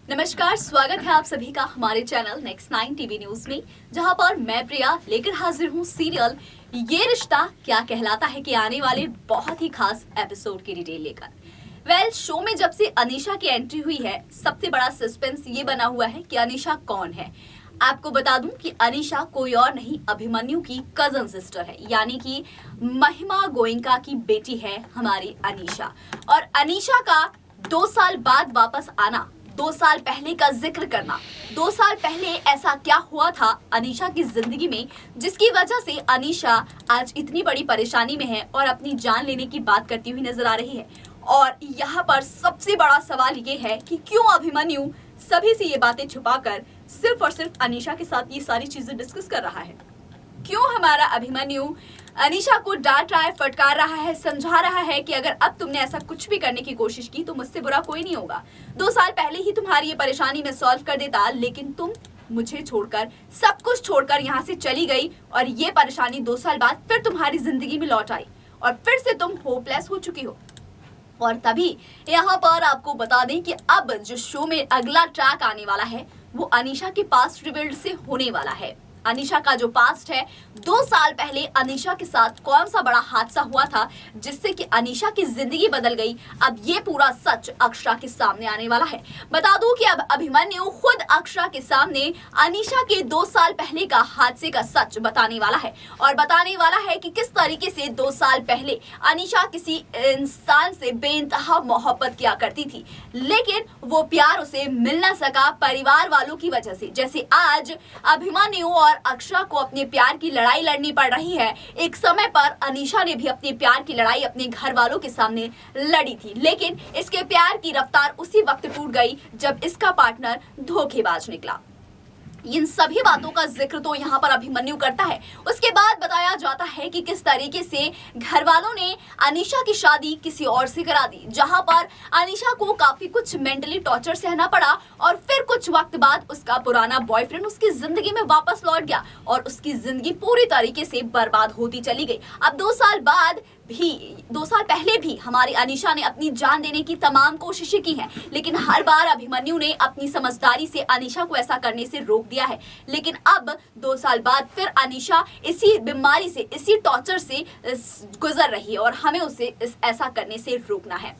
नमस्कार, स्वागत है आप सभी का हमारे चैनल नेक्स्ट 9 टीवी न्यूज में, जहां पर मैं प्रिया लेकर हाजिर हूं सीरियल ये रिश्ता क्या कहलाता है के आने वाले बहुत ही खास एपिसोड की डिटेल लेकर। शो में जब से अनीशा की एंट्री हुई है, सबसे बड़ा सस्पेंस ये बना हुआ है कि अनीशा कौन है। आपको बता दूं कि अनीशा कोई और नहीं, अभिमन्यु की कजन सिस्टर है, यानी कि महिमा गोयनका की बेटी है हमारी अनीशा। और अनीशा का 2 साल बाद वापस आना, 2 साल पहले का जिक्र करना, 2 साल पहले ऐसा क्या हुआ था अनीशा की जिंदगी में जिसकी वजह से अनीशा आज इतनी बड़ी परेशानी में है और अपनी जान लेने की बात करती हुई नजर आ रही है। और यहाँ पर सबसे बड़ा सवाल ये है कि क्यों अभिमन्यु सभी से ये बातें छुपाकर सिर्फ और सिर्फ अनीशा के साथ ये सारी चीजें डिस्कस कर रहा है। क्यों हमारा अभिमन्यु अनीशा को डांट रहा है, फटकार रहा है, समझा रहा है कि अगर अब तुमने ऐसा कुछ भी करने की कोशिश की तो मुझसे बुरा कोई नहीं होगा। 2 साल पहले ही तुम्हारी ये परेशानी मैं सॉल्व कर देता, लेकिन तुम मुझे छोड़कर, सब कुछ छोड़कर यहाँ से चली गई और ये परेशानी 2 साल बाद फिर तुम्हारी जिंदगी में लौट आई और फिर से तुम होपलेस हो चुकी हो। और तभी यहाँ पर आपको बता दें कि अब जो शो में अगला ट्रैक आने वाला है वो अनीशा के पास्ट रिवील्ड से होने वाला है। अनीशा का जो पास्ट है, 2 साल पहले अनीशा के साथ कौन सा बड़ा हादसा हुआ था जिससे कि अनीशा की जिंदगी बदल गई, अब ये पूरा सच अक्षरा के सामने आने वाला है। बता दूं कि अब अभिमन्यु खुद अक्षरा के सामने अनीशा के 2 साल पहले का हादसे का सच बताने वाला है और बताने वाला है कि किस तरीके से 2 साल पहले अनीशा किसी इंसान से बेइंतहा मोहब्बत किया करती थी, लेकिन वो प्यार उसे मिल न सका परिवार वालों की वजह से। जैसे आज अभिमन्यु और अक्षरा को अपने प्यार की लड़ाई लड़नी पड़ रही है, एक समय पर अनीशा ने भी अपने प्यार की लड़ाई अपने घर वालों के सामने लड़ी थी, लेकिन इसके प्यार की रफ्तार उसी वक्त टूट गई जब इसका पार्टनर धोखेबाज निकला। इन सभी बातों का जिक्र तो यहाँ पर अभिमन्यु करता है। उसके बाद बताया जाता है कि किस तरीके से घर वालों ने अनीशा की शादी किसी और से करा दी, जहां पर अनीशा को काफी कुछ मेंटली टॉर्चर सहना पड़ा और फिर कुछ वक्त बाद उसका पुराना बॉयफ्रेंड उसकी जिंदगी में वापस लौट गया और उसकी जिंदगी पूरी तरीके से बर्बाद होती चली गई। अब 2 साल बाद भी, 2 साल पहले भी हमारी अनीशा ने अपनी जान देने की तमाम कोशिशें की हैं, लेकिन हर बार अभिमन्यु ने अपनी समझदारी से अनीशा को ऐसा करने से रोक दिया है। लेकिन अब 2 साल बाद फिर अनीशा इसी बीमारी से, इसी टॉर्चर से गुजर रही है और हमें उसे ऐसा करने से रोकना है।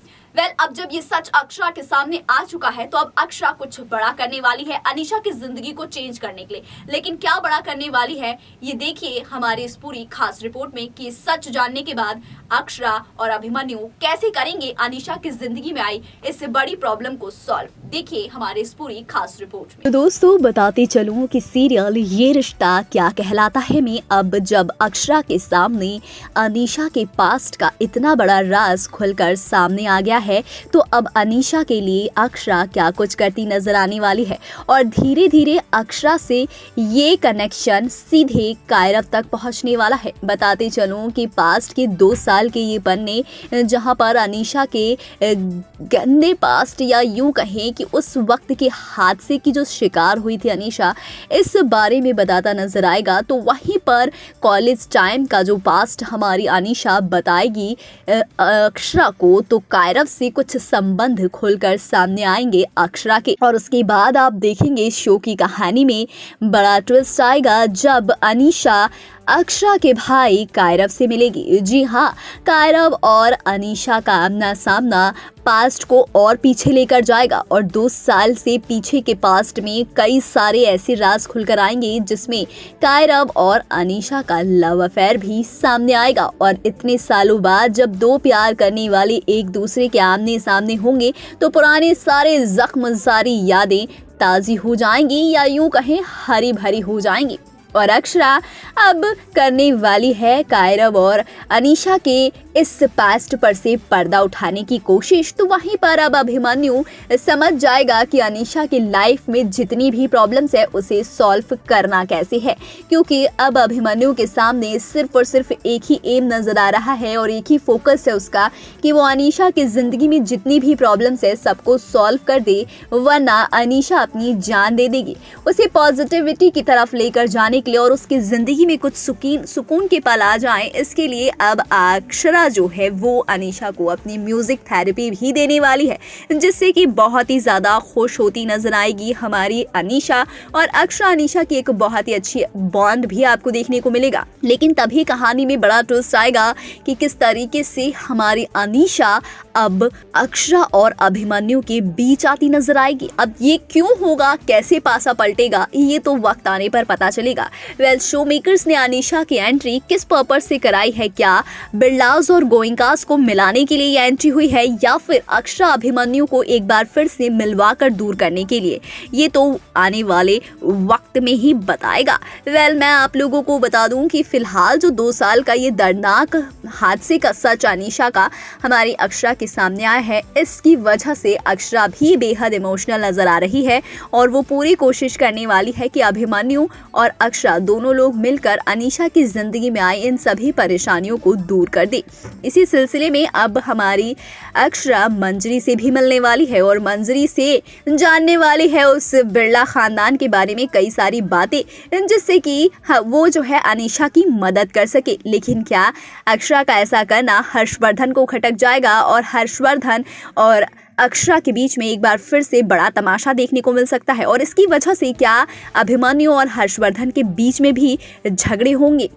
अब जब ये सच अक्षरा के सामने आ चुका है तो अब अक्षरा कुछ बड़ा करने वाली है अनीशा की जिंदगी को चेंज करने के लिए। लेकिन क्या बड़ा करने वाली है ये देखिए हमारे इस पूरी खास रिपोर्ट में कि सच जानने के बाद अक्षरा और अभिमन्यु कैसे करेंगे अनीशा की जिंदगी में आई इस बड़ी प्रॉब्लम को सॉल्व। देखिए हमारे इस पूरी खास रिपोर्ट में। तो दोस्तों बताते चलूं कि सीरियल ये रिश्ता क्या कहलाता है में अब जब अक्षरा के सामने अनीशा के पास्ट का इतना बड़ा राज खुलकर सामने आ गया है, तो अब अनीशा के लिए अक्षरा क्या कुछ करती नजर आने वाली है और धीरे धीरे अक्षरा से ये कनेक्शन सीधे कायरव तक पहुंचने वाला है। बताते चलूं कि पास्ट के 2 साल के ये पन्ने, जहां पर अनीशा के गंदे पास्ट या यूं कहें कि उस वक्त के हादसे की जो शिकार हुई थी अनीशा, इस बारे में बताता नजर आएगा। तो वहीं पर कॉलेज टाइम का जो पास्ट हमारी अनीशा बताएगी अक्षरा को, तो कायरव से कुछ संबंध खुलकर सामने आएंगे अक्षरा के। और उसके बाद आप देखेंगे शो की कहानी में बड़ा ट्विस्ट आएगा जब अनीशा अक्षरा के भाई कायरव से मिलेगी। जी हाँ, कायरव और अनीशा का आमना सामना पास्ट को और पीछे लेकर जाएगा और 2 साल से पीछे के पास्ट में कई सारे ऐसे राज खुलकर आएंगे जिसमें कायरव और अनीशा का लव अफेयर भी सामने आएगा। और इतने सालों बाद जब 2 प्यार करने वाले एक दूसरे के आमने सामने होंगे तो पुराने सारे जख्म, सारी यादें ताज़ी हो जाएंगी या यूं कहें हरी भरी हो जाएंगी। और अक्षरा अब करने वाली है कायरव और अनीशा के इस पास्ट पर से पर्दा उठाने की कोशिश। तो वहीं पर अब अभिमन्यु समझ जाएगा कि अनीशा की लाइफ में जितनी भी प्रॉब्लम्स है उसे सॉल्व करना कैसे है, क्योंकि अब अभिमन्यु के सामने सिर्फ और सिर्फ एक ही एम नजर आ रहा है और एक ही फोकस है उसका कि वो अनीशा की जिंदगी में जितनी भी प्रॉब्लम्स है सबको सॉल्व कर दे, वरना अनीशा अपनी जान दे देगी। उसे पॉजिटिविटी की तरफ लेकर जाने निकले और उसकी जिंदगी में कुछ सुकून के पल आ जाएं, इसके लिए अब अक्षरा जो है वो अनीशा को अपनी म्यूजिक थेरेपी भी देने वाली है, जिससे कि बहुत ही ज़्यादा खुश होती नजर आएगी हमारी अनीशा। और अक्षरा अनीशा की एक बहुत ही अच्छी बॉन्ड भी आपको देखने को मिलेगा। लेकिन तभी कहानी में बड़ा ट्विस्ट आएगा कि किस तरीके से हमारी अनीशा अब अक्षरा और अभिमन्यु के बीच आती नजर आएगी। अब ये क्यों होगा, कैसे पासा पलटेगा, ये तो वक्त आने पर पता चलेगा। वेल, शो मेकर्स ने अनीशा की एंट्री किस पर्पज से कराई है? क्या बिरलास और गोइंकास को मिलाने के लिए ये एंट्री हुई है, या फिर अक्षरा अभिमन्यु को एक बार फिर से मिलवाकर दूर करने के लिए? ये तो आने वाले वक्त में ही बताएगा। वेल, मैं आप लोगों को बता दूं कि फिलहाल जो 2 साल का ये दर्दनाक हादसे का सच अनीशा का हमारी अक्षरा के सामने आया है, इसकी वजह से अक्षरा भी बेहद इमोशनल नजर आ रही है और वो पूरी कोशिश करने वाली है कि अभिमन्यु और अक्षरा दोनों लोग मिलकर अनीशा की जिंदगी में आए इन सभी परेशानियों को दूर कर दे। इसी सिलसिले में अब हमारी अक्षरा मंजरी से भी मिलने वाली है और मंजरी से जानने वाली है उस बिरला खानदान के बारे में कई सारी बातें, जिससे कि वो जो है अनीशा की मदद कर सके। लेकिन क्या अक्षरा का ऐसा करना हर्षवर्धन को खटक जाएगा और हर्षवर्धन और अक्षरा के बीच में एक बार फिर से बड़ा तमाशा देखने को मिल सकता है? और इसकी वजह से क्या अभिमन्यु और हर्षवर्धन के बीच में भी झगड़े होंगे?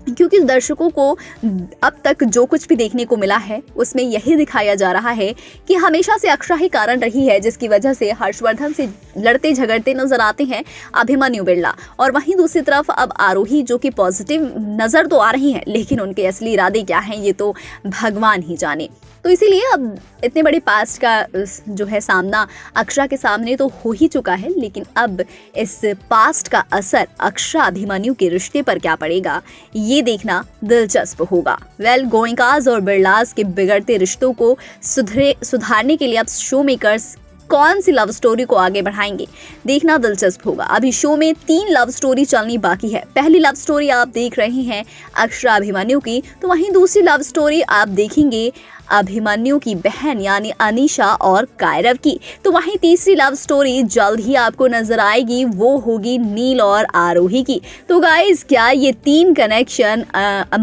क्योंकि दर्शकों को अब तक जो कुछ भी देखने को मिला है उसमें यही दिखाया जा रहा है कि हमेशा से अक्षरा ही कारण रही है जिसकी वजह से हर्षवर्धन से लड़ते झगड़ते नजर आते हैं अभिमन्यु बिरला। और वहीं दूसरी तरफ अब आरोही जो कि पॉजिटिव नजर तो आ रही हैं, लेकिन उनके असली इरादे क्या हैं ये तो भगवान ही जाने। तो इसीलिए अब इतने बड़े पास्ट का जो है सामना अक्षरा के सामने तो हो ही चुका है, लेकिन अब इस पास्ट का असर अक्षरा अभिमन्यु के रिश्ते पर क्या पड़ेगा ये देखना दिलचस्प होगा। वेल, गोइंकास और बिरलास के बिगड़ते रिश्तों को सुधारने के लिए अब शो मेकर्स कौन सी लव स्टोरी को आगे बढ़ाएंगे देखना दिलचस्प होगा। अभी शो में 3 लव स्टोरी चलनी बाकी है। पहली लव स्टोरी आप देख रहे हैं अक्षरा अभिमन्यु की, तो वहीं दूसरी लव स्टोरी आप देखेंगे अभिमन्यु की बहन यानी अनीशा और कायरव की। तो वहीं तीसरी लव स्टोरी जल्द ही आपको नजर आएगी, वो होगी नील और आरोही की। तो गाइस, क्या ये 3 कनेक्शन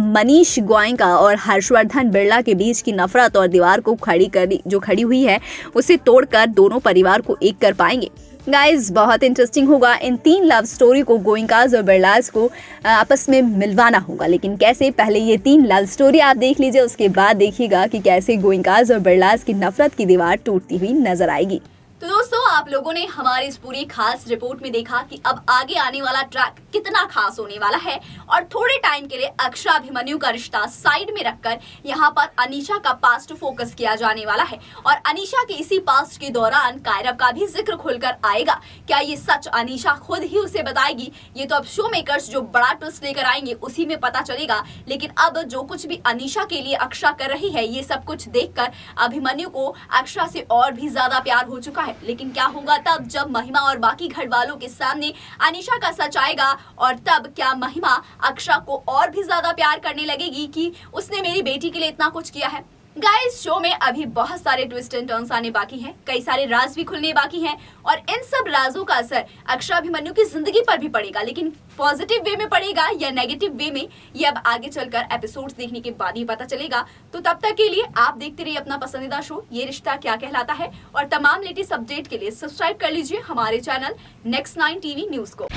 मनीष गोयनका और हर्षवर्धन बिरला के बीच की नफरत और दीवार को खड़ी हुई है उसे तोड़कर दोनों परिवार को एक कर पाएंगे? गाइज, बहुत इंटरेस्टिंग होगा। इन 3 लव स्टोरी को गोइंकास और बिरलास को आपस में मिलवाना होगा, लेकिन कैसे? पहले ये 3 लव स्टोरी आप देख लीजिए, उसके बाद देखिएगा कि कैसे गोइंकास और बिरलास की नफरत की दीवार टूटती हुई नजर आएगी। तो दोस्तों, आप लोगों ने हमारी इस पूरी खास रिपोर्ट में देखा कि अब आगे आने वाला ट्रैक कितना खास होने वाला है और थोड़े टाइम के लिए अक्षरा अभिमन्यु का रिश्ता साइड में रखकर यहाँ पर अनीशा का पास्ट फोकस किया जाने वाला है और अनीशा के इसी पास्ट के दौरान कायरव का भी जिक्र खुलकर आएगा। क्या ये सच अनीशा खुद ही उसे बताएगी? ये तो अब शो मेकर्स जो बड़ा ट्विस्ट लेकर आएंगे उसी में पता चलेगा। लेकिन अब जो कुछ भी अनीशा के लिए अक्षरा कर रही है, ये सब कुछ देखकर अभिमन्यु को अक्षरा से और भी ज्यादा प्यार हो चुका है। लेकिन क्या होगा तब जब महिमा और बाकी घर वालों के सामने अनीशा का सच आएगा? और तब क्या महिमा अक्षरा को और भी ज्यादा प्यार करने लगेगी कि उसने मेरी बेटी के लिए इतना कुछ किया है? गाइस, शो में अभी बहुत सारे ट्विस्ट एंड टर्न्स आने बाकी हैं, कई सारे राज भी खुलने बाकी हैं और इन सब राजों का असर अक्षरा अभिमन्यु की जिंदगी पर भी पड़ेगा। लेकिन पॉजिटिव वे में पड़ेगा या नेगेटिव वे में, ये अब आगे चलकर एपिसोड्स देखने के बाद ही पता चलेगा। तो तब तक के लिए आप देखते रहिए अपना पसंदीदा शो ये रिश्ता क्या कहलाता है और तमाम लेटेस्ट अपडेट के लिए सब्सक्राइब कर लीजिए हमारे चैनल Next 9 TV न्यूज को।